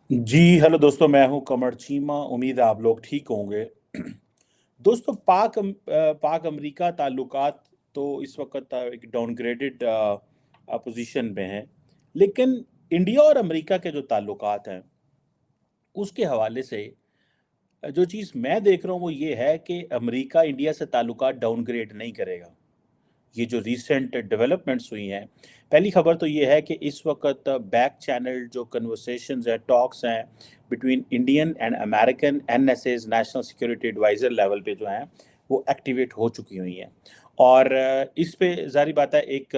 जी hello दोस्तों, मैं हूं कमर चीमा। उम्मीद है आप लोग ठीक होंगे। दोस्तों, पाक अमेरिका ताल्लुकात तो इस वक्त एक डाउनग्रेडेड पोजीशन में हैं। लेकिन इंडिया और अमेरिका के जो ताल्लुकात हैं उसके हवाले से जो चीज़ मैं देख रहा हूँ वो ये है कि अमेरिका इंडिया से ताल्लुकात डाउनग्रेड नहीं करेगा। ये जो रीसेंट डेवलपमेंट्स हुई हैं, पहली खबर तो ये है कि इस वक्त बैक चैनल जो कन्वर्सेशंस हैं, टॉक्स हैं between Indian and American NSAs national security adviser level पे जो हैं वो एक्टिवेट हो चुकी हुई हैं। और इस पे ज़ाहिर बात है एक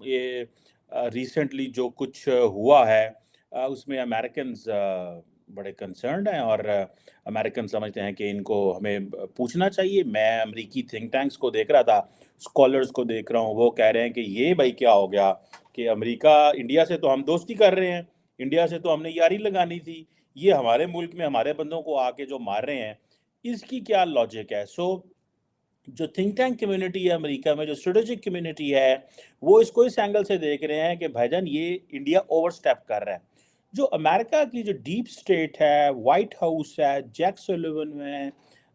ये रिसेंटली जो कुछ हुआ है उसमें अमेरिकन्स बड़े कंसर्न्ड हैं और अमेरिकन समझते हैं कि इनको हमें पूछना चाहिए। मैं अमेरिकी थिंक टैंक्स को देख रहा था, स्कॉलर्स को देख रहा हूँ, वो कह रहे हैं कि ये भाई क्या हो गया कि अमेरिका इंडिया से तो हम दोस्ती कर रहे हैं, इंडिया से तो हमने यारी लगानी थी, ये हमारे मुल्क में हमारे बंदों को आके जो मार रहे हैं, इसकी क्या लॉजिक है। सो जो थिंक टैंक कम्युनिटी है अमेरिका में, जो स्ट्रेटेजिक कम्युनिटी है, वो इसको इस एंगल से देख रहे हैं कि भाईजान ये इंडिया ओवरस्टेप कर रहा है। जो अमेरिका की जो डीप स्टेट है, वाइट हाउस है, जैक सुलिवन है,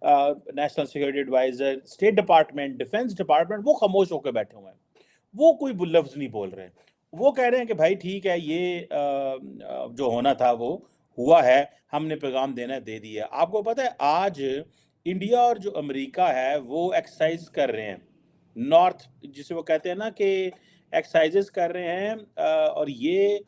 national security adviser, state department, defence department, वो खामोश होकर बैठे हुए हैं। वो कोई लफ्ज नहीं बोल रहे। वो कह रहे हैं कि भाई ठीक है, ये जो होना था वो हुआ है, हमने पैगाम देना दे दिया। आपको पता है आज इंडिया और जो अमेरिका है वो एक्सरसाइज कर रहे हैं, नॉर्थ जिसे वो कहते हैं ना कि एक्सरसाइजेस कर रहे हैं, और ये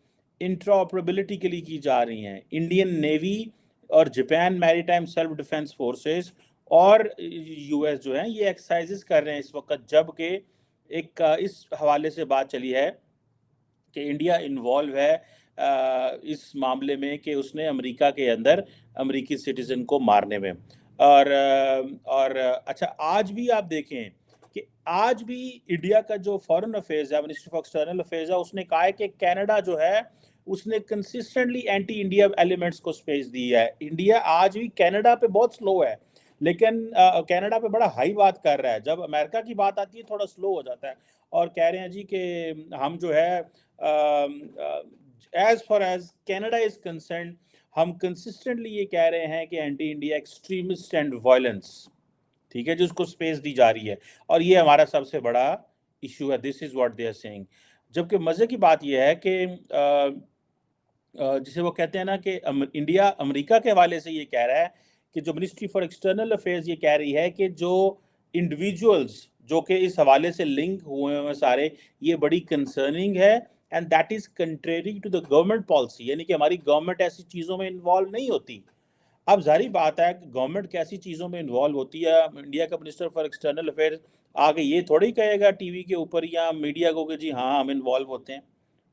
इंट्रॉपरेबिलिटी के लिए की जा रही हैं। इंडियन नेवी और Japan maritime self defence forces और यूएस जो है ये एक्सरसाइजेस कर रहे हैं इस वक्त, जबकि एक इस हवाले से बात चली है कि इंडिया इन्वॉल्व है इस मामले में कि उसने अमेरिका के अंदर अमेरिकी सिटीजन को मारने में। और अच्छा, आज भी आप देखें कि आज भी इंडिया का जो फॉरेन अफेयर्स है, मिनिस्ट्री ऑफ एक्सटर्नल अफेयर्स है, उसने कहा है कि कनाडा जो है उसने कंसिस्टेंटली एंटी इंडिया एलिमेंट्स को स्पेस दी है। इंडिया आज भी कनाडा पे बहुत स्लो है, लेकिन कनाडा पे बड़ा हाई बात कर रहा है। जब अमेरिका की बात आती है थोड़ा स्लो हो जाता है और कह रहे हैं जी कि हम जो है as far as Canada is concern, हम कंसिस्टेंटली ये कह रहे हैं कि anti India extremist and violence, ठीक है, जिसको स्पेस दी जा रही है, और ये हमारा सबसे बड़ा इशू है। This is what they are saying. जबकि मजे की बात यह है कि जिसे वो कहते हैं ना कि इंडिया अमेरिका के हवाले से ये कह रहा है कि जो मिनिस्ट्री फॉर एक्सटर्नल अफेयर्स ये कह रही है कि जो इंडिविजुअल्स जो कि इस हवाले से लिंक हुए हैं सारे, ये बड़ी कंसर्निंग है and that is contrary to the government policy, यानी कि हमारी गवर्नमेंट ऐसी चीज़ों में इन्वॉल्व नहीं होती। अब जारी बात है कि गवर्नमेंट कैसी चीज़ों में इन्वॉल्व होती है। इंडिया का मिनिस्टर फॉर एक्सटर्नल अफेयर्स आगे ये थोड़ी कहेगा टीवी के ऊपर या मीडिया को कि जी हाँ हम इन्वॉल्व होते हैं।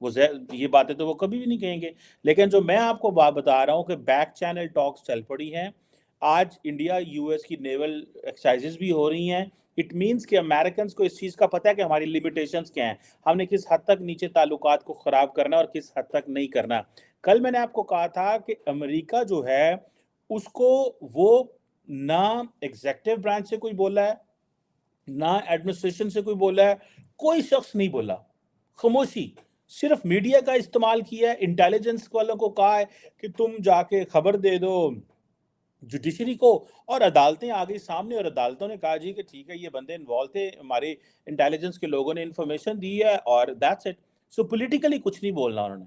ये बातें तो वो कभी भी नहीं कहेंगे। लेकिन जो मैं आपको बात बता रहा हूँ कि बैक चैनल टॉक्स चल पड़ी हैं। आज इंडिया यूएस की नेवल एक्सरसाइजेज भी हो रही हैं। इट मीन्स कि अमेरिकन को इस चीज़ का पता है कि हमारी लिमिटेशंस क्या हैं, हमने किस हद तक नीचे ताल्लुकात को ख़राब करना और किस हद तक नहीं करना। कल मैंने आपको कहा था कि अमेरिका जो है उसको वो ना एग्जेक्टिव ब्रांच से कोई बोला है, ना एडमिनिस्ट्रेशन से कोई बोला है, कोई शख्स नहीं बोला, खामोशी। सिर्फ मीडिया का इस्तेमाल किया है, इंटेलिजेंस वालों को कहा है कि तुम जाके खबर दे दो जुडिशरी को, और अदालतें आ गई सामने और अदालतों ने कहा जी कि ठीक है ये बंदे इन्वॉल्व थे, हमारे इंटेलिजेंस के लोगों ने इन्फॉर्मेशन दी है और दैट्स इट। सो पॉलिटिकली कुछ नहीं बोलना उन्होंने।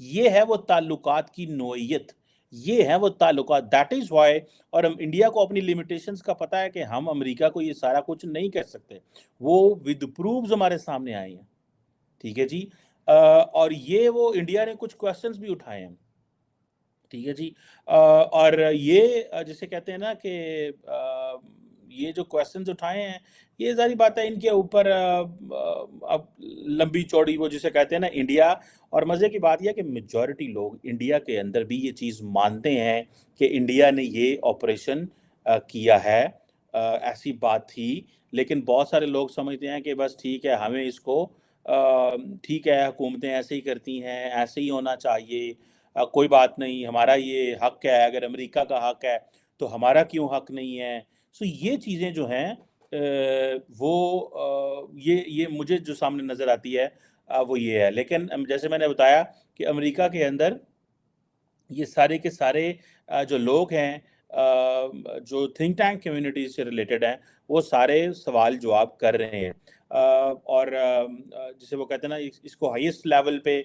ये है वो ताल्लुकात की नोयत, ये है वो ताल्लुकात, दैट इज वाई। और हम इंडिया को अपनी लिमिटेशंस का पता है कि हम अमेरिका को ये सारा कुछ नहीं कर सकते। वो विद प्रूफ्स हमारे सामने आए हैं, ठीक है जी। और ये वो इंडिया ने कुछ क्वेश्चंस भी उठाए हैं, ठीक है जी। और ये जिसे कहते हैं ना कि ये जो क्वेश्चंस उठाए हैं, ये सारी बात है इनके ऊपर अब लंबी चौड़ी वो जिसे कहते हैं ना इंडिया। और मज़े की बात यह है कि मेजॉरिटी लोग इंडिया के अंदर भी ये चीज़ मानते हैं कि इंडिया ने ये ऑपरेशन किया है। ऐसी बात थी, लेकिन बहुत सारे लोग समझते हैं कि बस ठीक है, हमें इसको ठीक है, हुकूमतें ऐसे ही करती हैं, ऐसे ही होना चाहिए, कोई बात नहीं, हमारा ये हक है, अगर अमेरिका का हक है तो हमारा क्यों हक नहीं है। सो ये चीज़ें जो हैं ये मुझे जो सामने नज़र आती है वो ये है। लेकिन जैसे मैंने बताया कि अमेरिका के अंदर ये सारे के सारे जो लोग हैं, जो थिंक टैंक कम्युनिटी से रिलेटेड हैं, वो सारे सवाल जवाब कर रहे हैं। और जिसे वो कहते हैं ना, इसको हाईएस्ट लेवल पे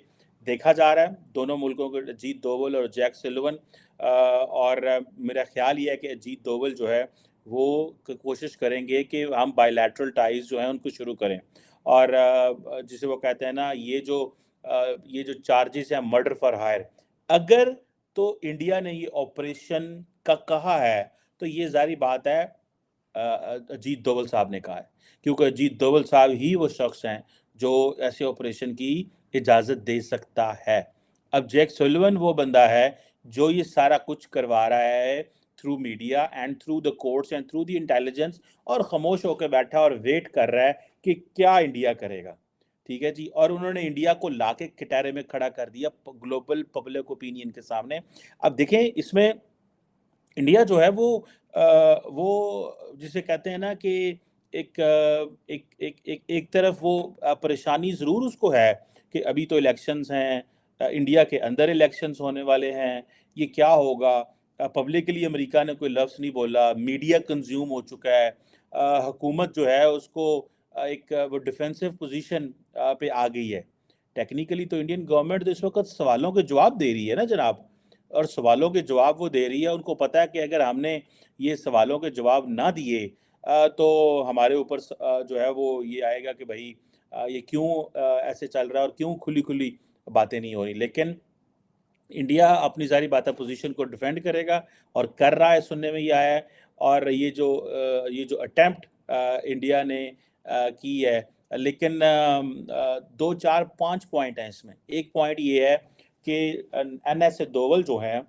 देखा जा रहा है, दोनों मुल्कों के, अजीत दोवल और जैक सुलिवन। और मेरा ख्याल ये है कि अजीत दोवल जो है वो कोशिश करेंगे कि हम बायलैटरल टाइज जो हैं उनको शुरू करें। और जिसे वो कहते हैं ना, ये जो चार्जेस हैं मर्डर फॉर हायर, अगर तो इंडिया ने ये ऑपरेशन का कहा है, तो ये जारी बात है अजीत दोवल साहब ने कहा है, क्योंकि अजीत दोवल साहब ही वो शख्स हैं जो ऐसे ऑपरेशन की इजाज़त दे सकता है। अब जैक सुलिवन वो बंदा है जो ये सारा कुछ करवा रहा है through media and through the courts and through the intelligence, और खामोश होकर बैठा और वेट कर रहा है कि क्या इंडिया करेगा। ठीक है जी, और उन्होंने इंडिया को लाके कटहरे में खड़ा कर दिया ग्लोबल पब्लिक ओपिनियन के सामने। अब देखें, इसमें इंडिया जो है वो जिसे कहते हैं ना कि एक तरफ वो परेशानी ज़रूर उसको है कि अभी तो इलेक्शंस हैं, इंडिया के अंदर इलेक्शंस होने वाले हैं, ये क्या होगा। पब्लिकली अमेरिका ने कोई लफ्ज़ नहीं बोला, मीडिया कंज्यूम हो चुका है, हुकूमत जो है उसको वो डिफेंसिव पोजीशन पे आ गई है। टेक्निकली तो इंडियन गवर्नमेंट तो इस वक्त सवालों के जवाब दे रही है ना जनाब, और सवालों के जवाब वो दे रही है। उनको पता है कि अगर हमने ये सवालों के जवाब ना दिए तो हमारे ऊपर जो है वो ये आएगा कि भाई ये क्यों ऐसे चल रहा है और क्यों खुली खुली बातें नहीं हो रही। लेकिन इंडिया अपनी सारी बातें पोजीशन को डिफेंड करेगा और कर रहा है, सुनने में ये आया है। और ये जो अटेम्प्ट इंडिया ने की है, लेकिन दो चार पांच पॉइंट हैं इसमें। एक पॉइंट ये है कि NS दोवल जो हैं,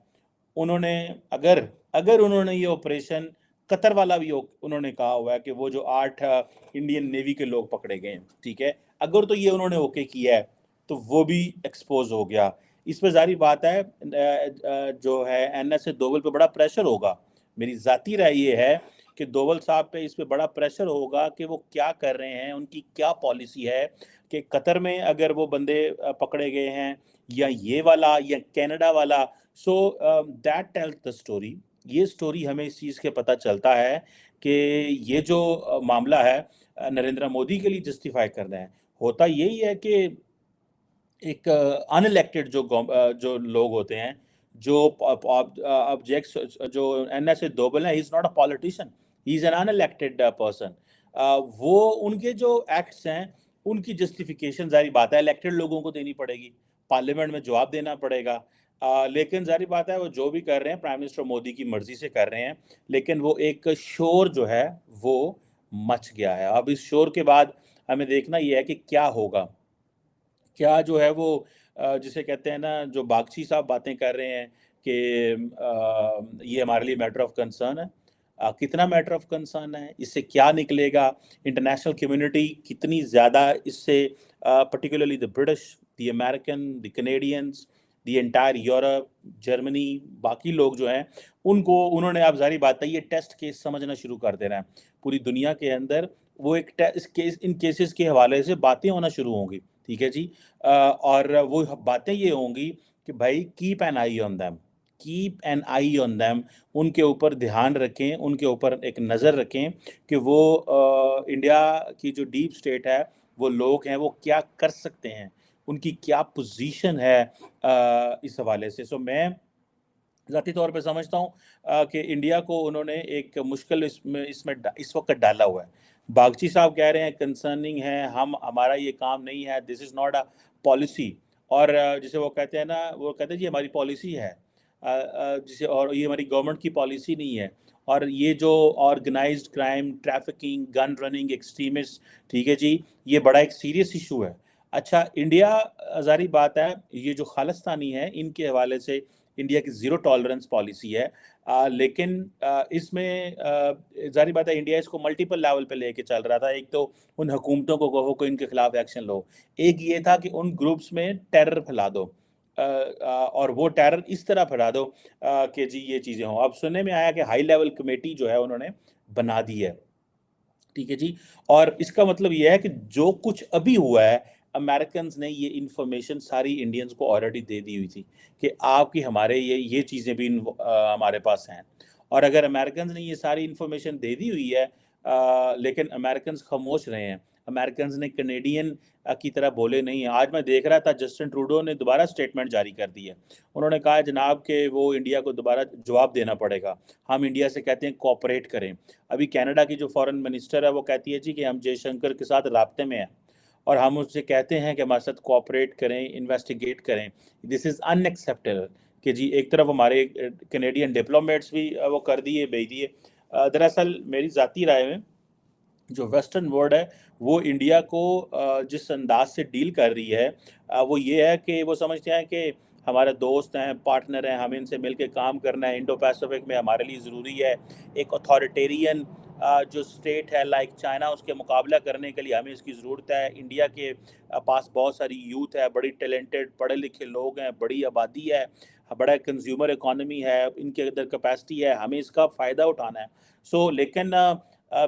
उन्होंने अगर अगर उन्होंने ये ऑपरेशन, कतर वाला भी उन्होंने कहा हुआ है कि वो जो 8 इंडियन नेवी के लोग पकड़े गए हैं, ठीक है, अगर तो ये उन्होंने ओके किया है तो वो भी एक्सपोज हो गया। इस पे जारी बात है जो है NS दोवल पे बड़ा प्रेशर होगा। मेरी ज़ाती राय ये है कि दोवल साहब पे इस पे बड़ा प्रेशर होगा कि वो क्या कर रहे हैं, उनकी क्या पॉलिसी है, कि कतर में अगर वो बंदे पकड़े गए हैं, या ये वाला या कनाडा वाला। So that tells the story. ये स्टोरी हमें इस चीज़ के पता चलता है कि ये जो मामला है नरेंद्र मोदी के लिए जस्टिफाई करना है। होता यही है कि एक अनइलेक्टेड जो लोग होते हैं, जो ऑब्जेक्ट्स, जो NS दोवल है, he is not a politician, he is an unelected person. वो उनके जो एक्ट्स हैं उनकी जस्टिफिकेशन जारी बात है इलेक्टेड लोगों को देनी पड़ेगी, पार्लियामेंट में जवाब देना पड़ेगा। लेकिन जारी बात है वो जो भी कर रहे हैं प्राइम मिनिस्टर मोदी की मर्जी से कर रहे हैं, लेकिन वो एक शोर जो है वो मच गया है। अब इस शोर के बाद हमें देखना ये है कि क्या होगा, क्या जो है वो जिसे कहते हैं ना, जो बागची साहब बातें कर रहे हैं कि ये हमारे लिए मैटर ऑफ कंसर्न है। कितना मैटर ऑफ कंसर्न है, इससे क्या निकलेगा, इंटरनेशनल कम्युनिटी कितनी ज़्यादा इससे, particularly the British, the American, the Canadians, the entire Europe, Germany, बाकी लोग जो हैं उनको, उन्होंने, आप जारी बात है, ये टेस्ट केस समझना शुरू कर देना है पूरी दुनिया के अंदर। वो एक इस केस, इन केसेस के हवाले से बातें होना शुरू होंगी, ठीक है जी। और वो बातें ये होंगी कि भाई keep an I on them, keep an I on them, उनके ऊपर ध्यान रखें, उनके ऊपर एक नज़र रखें कि वो इंडिया की जो डीप स्टेट है, वो लोग हैं, वो क्या कर सकते हैं, उनकी क्या पोजीशन है इस हवाले से। सो मैं ज़ाती तौर पे समझता हूँ कि इंडिया को उन्होंने एक मुश्किल इस वक्त डाला हुआ है। बागची साहब कह रहे हैं कंसर्निंग है, हम, हमारा ये काम नहीं है, this is not a policy. और जिसे वो कहते हैं ना, वो कहते हैं जी हमारी पॉलिसी है, जिसे, और ये हमारी गवर्नमेंट की पॉलिसी नहीं है। और ये जो organised crime, trafficking, gun running, extremist, ठीक है जी, ये बड़ा एक सीरियस इशू है। अच्छा, इंडिया, ज़ाहिर बात है, ये जो खालिस्तानी है इनके हवाले से इंडिया की ज़ीरो टॉलरेंस पॉलिसी है। लेकिन इसमें ज़ाहिर बात है इंडिया इसको मल्टीपल लेवल पे लेके चल रहा था। एक तो उन हुकूमतों को कहो कि इनके खिलाफ एक्शन लो, एक ये था कि उन ग्रुप्स में टेरर फैला दो, और वो टेरर इस तरह फैला दो कि जी ये चीज़ें हों। अब सुनने में आया कि हाई लेवल कमेटी जो है उन्होंने बना दी है, ठीक है जी। और इसका मतलब ये है कि जो कुछ अभी हुआ है, अमेरिकन्स ने ये इन्फॉर्मेशन सारी इंडियंस को ऑलरेडी दे दी हुई थी कि आपकी हमारे ये चीज़ें भी हमारे पास हैं। और अगर अमेरिकन्स ने ये सारी इन्फॉर्मेशन दे दी हुई है लेकिन अमेरिकन्स खामोश रहे हैं, अमेरिकन्स ने कनेडियन की तरह बोले नहीं हैं। आज मैं देख रहा था जस्टिन ट्रूडो ने दोबारा स्टेटमेंट जारी कर दी है। उन्होंने कहा है जनाब कि वो इंडिया को दोबारा जवाब देना पड़ेगा, हम इंडिया से कहते हैं कोऑपरेट करें। अभी कनाडा की जो फॉरेन मिनिस्टर है वो कहती है जी कि हम जयशंकर के साथ राब्ते में हैं और हम उससे कहते हैं कि हमारे साथ कोऑपरेट करें, इन्वेस्टिगेट करें। दिस इज़ अनएक्सेप्टेबल कि जी एक तरफ हमारे कैनेडियन डिप्लोमेट्स भी वो कर दिए, भेज दिए। दरअसल मेरी ज़ाती राय में जो वेस्टर्न वर्ल्ड है वो इंडिया को जिस अंदाज से डील कर रही है वो ये है कि वो समझते हैं कि हमारे दोस्त हैं, पार्टनर हैं, हमें इनसे मिलके काम करना है, इंडो पैसिफिक में हमारे लिए ज़रूरी है। एक अथॉरिटेरियन जो स्टेट है लाइक चाइना, उसके मुकाबला करने के लिए हमें इसकी ज़रूरत है। इंडिया के पास बहुत सारी यूथ है, बड़ी टैलेंटेड पढ़े लिखे लोग हैं, बड़ी आबादी है, बड़ा कंज्यूमर इकॉनमी है, इनके अंदर कैपेसिटी है, हमें इसका फ़ायदा उठाना है। लेकिन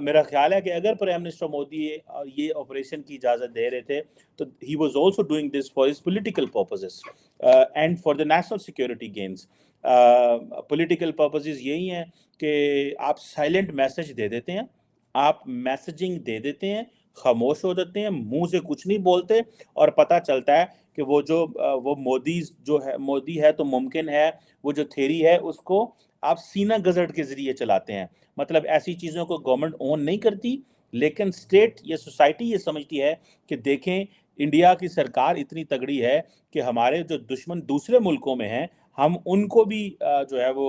मेरा ख्याल है कि अगर प्राइम मिनिस्टर मोदी ये ऑपरेशन की इजाज़त दे रहे थे तो he was also doing this for his political purposes and for the national security gains. Political purposes यही हैं कि आप साइलेंट मैसेज दे देते हैं, आप मैसेजिंग दे देते हैं, खामोश हो जाते हैं, मुंह से कुछ नहीं बोलते और पता चलता है कि वो मोदी है तो मुमकिन है, वो जो थ्योरी है उसको आप सीना गजट के ज़रिए चलाते हैं। मतलब ऐसी चीज़ों को गवर्नमेंट ओन नहीं करती, लेकिन स्टेट या सोसाइटी ये समझती है कि देखें इंडिया की सरकार इतनी तगड़ी है कि हमारे जो दुश्मन दूसरे मुल्कों में हैं, हम उनको भी जो है वो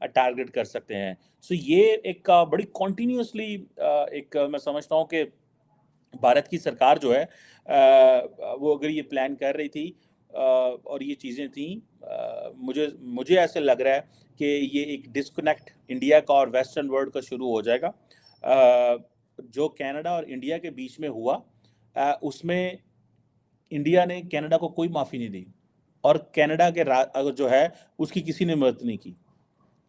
टारगेट कर सकते हैं। ये एक बड़ी कॉन्टिन्यूसली एक मैं समझता हूँ कि भारत की सरकार जो है वो अगर ये प्लान कर रही थी और ये चीज़ें थी, मुझे मुझे ऐसे लग रहा है कि ये एक डिस्कनेक्ट इंडिया का और वेस्टर्न वर्ल्ड का शुरू हो जाएगा। जो कनाडा और इंडिया के बीच में हुआ उसमें इंडिया ने कनाडा को कोई माफ़ी नहीं दी और कनाडा के जो है उसकी किसी ने मदद नहीं की।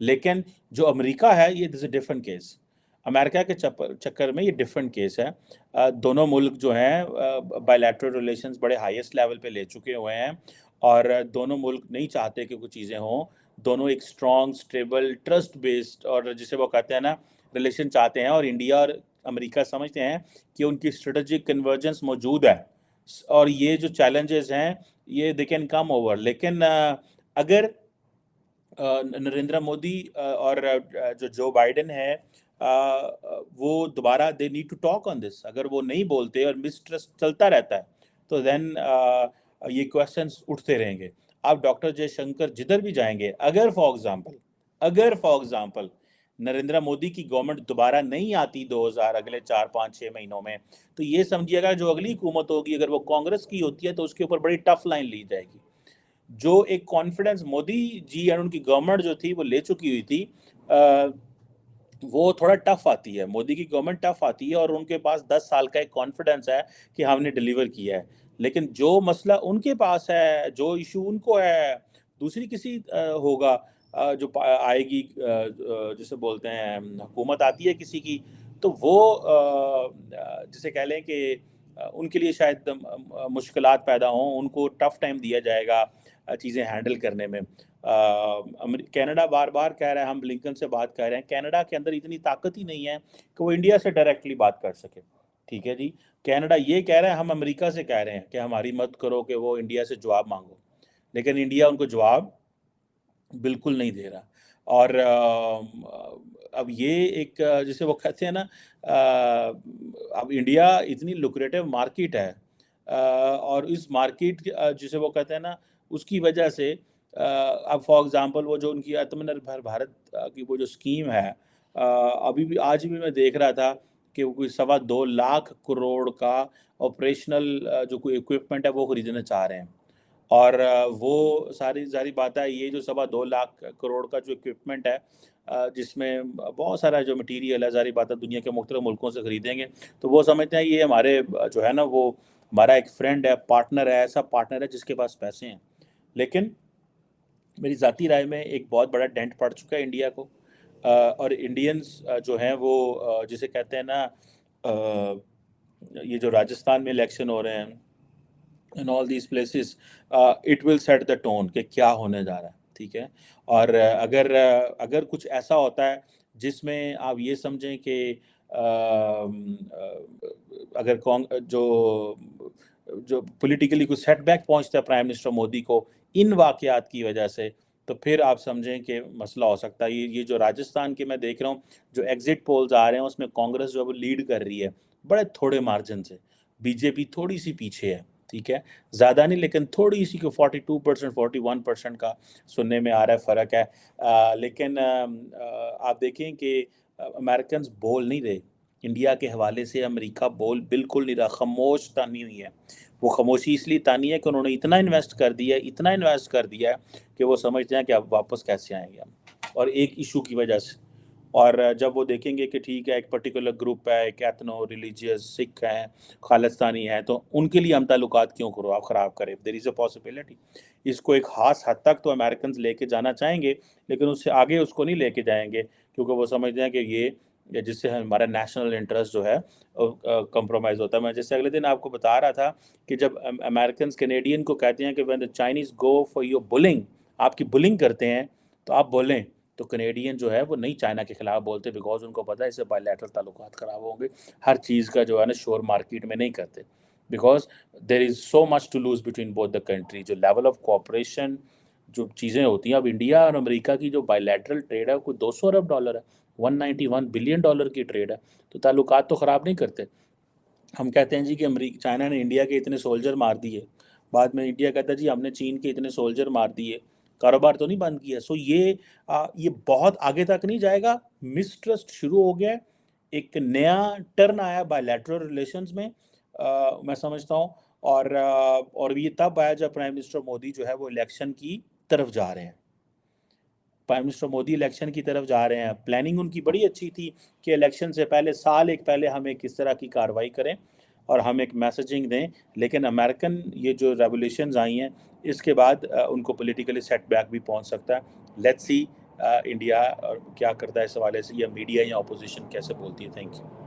लेकिन जो अमेरिका है ये this a different case. America के चक्कर में ये डिफरेंट केस है। दोनों मुल्क जो हैं बायलैटरल रिलेशंस बड़े हाईएस्ट लेवल पे ले चुके हुए हैं और दोनों मुल्क नहीं चाहते कि कुछ चीज़ें हों। दोनों एक स्ट्रॉन्ग, स्टेबल, ट्रस्ट बेस्ड और जिसे वो कहते हैं ना रिलेशन चाहते हैं और इंडिया और अमेरिका समझते हैं कि उनकी स्ट्रेटेजिक कन्वर्जेंस मौजूद है और ये जो चैलेंजेस हैं ये दे कैन कम ओवर। लेकिन अगर नरेंद्र मोदी और जो बाइडेन है वो दोबारा they need to talk on this. अगर वो नहीं बोलते और मिसट्रस्ट चलता रहता है तो देन ये क्वेश्चंस उठते रहेंगे। आप डॉक्टर जयशंकर जिधर भी जाएंगे, अगर फॉर एग्जांपल नरेंद्र मोदी की गवर्नमेंट दोबारा नहीं आती 2000 अगले 4 5 6 महीनों में, तो ये समझिएगा जो अगली हुकूमत होगी अगर वो कांग्रेस की होती है तो उसके ऊपर बड़ी टफ लाइन ली जाएगी। जो एक कॉन्फिडेंस मोदी जी और उनकी गवर्नमेंट जो थी वो ले चुकी हुई थी, वो थोड़ा टफ आती है। मोदी की गवर्नमेंट टफ आती है और उनके पास 10 साल का एक कॉन्फिडेंस है कि हमने डिलीवर किया है। लेकिन जो मसला उनके पास है, जो इशू उनको है, दूसरी किसी होगा जो आएगी, जिसे बोलते हैं हुकूमत आती है किसी की, तो वो जिसे कह लें कि उनके लिए शायद मुश्किलात पैदा हों, उनको टफ टाइम दिया जाएगा चीज़ें हैंडल करने में। कनाडा बार बार कह रहा है, हम ब्लिंकन से बात कर रहे हैं, कनाडा के अंदर इतनी ताकत ही नहीं है कि वो इंडिया से डायरेक्टली बात कर सके। ठीक है जी, कनाडा ये कह रहा है, हम अमेरिका से कह रहे हैं कि हमारी मदद करो, कि वो इंडिया से जवाब मांगो, लेकिन इंडिया उनको जवाब बिल्कुल नहीं दे रहा। और अब ये एक जिसे वो कहते हैं ना, अब इंडिया इतनी लुक्रेटिव मार्केट है और इस मार्केट जिसे वो कहते हैं ना उसकी वजह से अब फॉर एग्जांपल वो जो उनकी आत्मनिर्भर भारत की वो जो स्कीम है, अभी भी आज भी मैं देख रहा था कि वो कोई 2.25 लाख करोड़ का ऑपरेशनल जो कोई इक्विपमेंट है वो खरीदना चाह रहे हैं। और वो सारी सारी बात है, ये जो 2.25 लाख करोड़ का जो इक्विपमेंट है जिसमें बहुत सारा जो मटेरियल है, सारी बात है दुनिया के मुख्तलिफ मुल्कों से खरीदेंगे, तो वो समझते हैं ये हमारे जो है ना वो हमारा एक फ्रेंड है, पार्टनर है, ऐसा पार्टनर है जिसके पास पैसे हैं। लेकिन मेरी ज़ाती राय में एक बहुत बड़ा डेंट पड़ चुका है इंडिया को और इंडियंस जो हैं वो जिसे कहते हैं ना ये जो राजस्थान में इलेक्शन हो रहे हैं, in all these places, it will set the tone کہ کیا ہونے جا رہا ہے. ٹھیک ہے. اور اگر کچھ ایسا ہوتا ہے جس میں آپ یہ سمجھیں کہ اگر جو پولیٹیکلی کوئی سیٹ بیک پہنچتا ہے پرائم منسٹر مودی کو ان واقعات کی وجہ سے، تو پھر آپ سمجھیں کہ مسئلہ ہو سکتا ہے. یہ جو راجستھان کے میں دیکھ رہا ہوں جو ایگزٹ پولز آ رہے ہیں اس میں کانگریس جو ہے وہ لیڈ کر رہی ہے بڑے تھوڑے مارجن سے، بی جے پی تھوڑی سی پیچھے ہے. ٹھیک ہے، زیادہ نہیں لیکن تھوڑی سی کو 42% 41% کا سننے میں آ رہا ہے فرق ہے. لیکن آپ دیکھیں کہ امریکنز بول نہیں رہے انڈیا کے حوالے سے. امریکہ بول بالکل نہیں رہا، خاموش تانی ہوئی ہے. وہ خاموشی اس لیے تانی ہے کہ انہوں نے اتنا انویسٹ کر دیا ہے کہ وہ سمجھتے ہیں کہ اب واپس کیسے آئیں گے ہم، اور ایک ایشو کی وجہ سے. اور جب وہ دیکھیں گے کہ ٹھیک ہے ایک پرٹیکولر گروپ ہے، ایک ایتھنو ریلیجیس سکھ ہیں، خالستانی ہیں، تو ان کے لیے ہم تعلقات کیوں خراب کریں؟ دیر از اے پاسبلٹی. اس کو ایک خاص حد تک تو امریکنز لے کے جانا چاہیں گے، لیکن اس سے آگے اس کو نہیں لے کے جائیں گے، کیونکہ وہ سمجھتے ہیں کہ یہ جس سے ہمارا نیشنل انٹرسٹ جو ہے کمپرومائز ہوتا ہے. میں جیسے اگلے دن آپ کو بتا رہا تھا کہ جب امریکنز کینیڈین کو کہتے ہیں کہ when the Chinese go for your bullying، آپ کی بلنگ کرتے ہیں تو آپ بولیں، تو کینیڈین جو ہے وہ نہیں چائنا کے خلاف بولتے، بیکاز ان کو پتہ ہے اس سے بائی لیٹرل تعلقات خراب ہوں گے. ہر چیز کا جو ہے نا شور مارکیٹ میں نہیں کرتے، because there is so much to lose between both the country. جو لیول آف کوآپریشن جو چیزیں ہوتی ہیں، اب انڈیا اور امریکہ کی جو بائی لیٹرل ٹریڈ ہے کوئی $200 ارب ہے، $191 بلین کی ٹریڈ ہے. تو تعلقات تو خراب نہیں کرتے. ہم کہتے ہیں جی کہ چائنا نے انڈیا کے اتنے سولجر مار دیے، بعد میں انڈیا کہتا ہے جی ہم نے چین کے اتنے سولجر مار دیے، کاروبار تو نہیں بند کیا. سو یہ بہت آگے تک نہیں جائے گا. مسٹرسٹ شروع ہو گیا ہے، ایک نیا ٹرن آیا بائی لیٹرل ریلیشنز میں، میں سمجھتا ہوں. اور یہ تب آیا جب پرائم منسٹر مودی جو ہے وہ الیکشن کی طرف جا رہے ہیں. پرائم منسٹر مودی الیکشن کی طرف جا رہے ہیں. پلاننگ ان کی بڑی اچھی تھی کہ الیکشن سے پہلے سال ایک پہلے ہم ایک کس طرح کی کارروائی کریں اور ہم ایک میسیجنگ دیں. لیکن امریکن یہ جو ریولیوشنز آئی ہیں اس کے بعد ان کو پولیٹیکلی سیٹ بیک بھی پہنچ سکتا ہے. لیٹس سی انڈیا کیا کرتا ہے اس حوالے سے، یا میڈیا یا اپوزیشن کیسے بولتی ہے. Thank you.